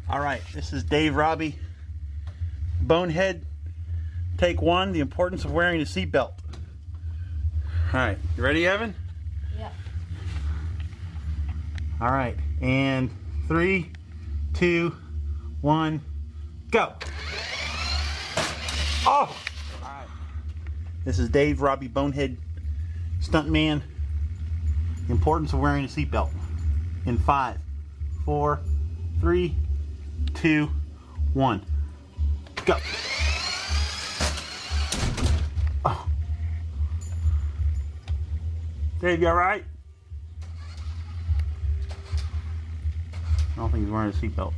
All right, this is Robbie Bonehead. Take one, the importance of wearing a seatbelt. All right, you ready, Evan? Yep. All right, and 3, 2, 1, go. Oh! All right. This is Robbie Bonehead, Stuntman. The importance of wearing a seatbelt. In 5, 4, 3, 2, 1, go. Oh. Dave, you all right? I don't think he's wearing a seatbelt.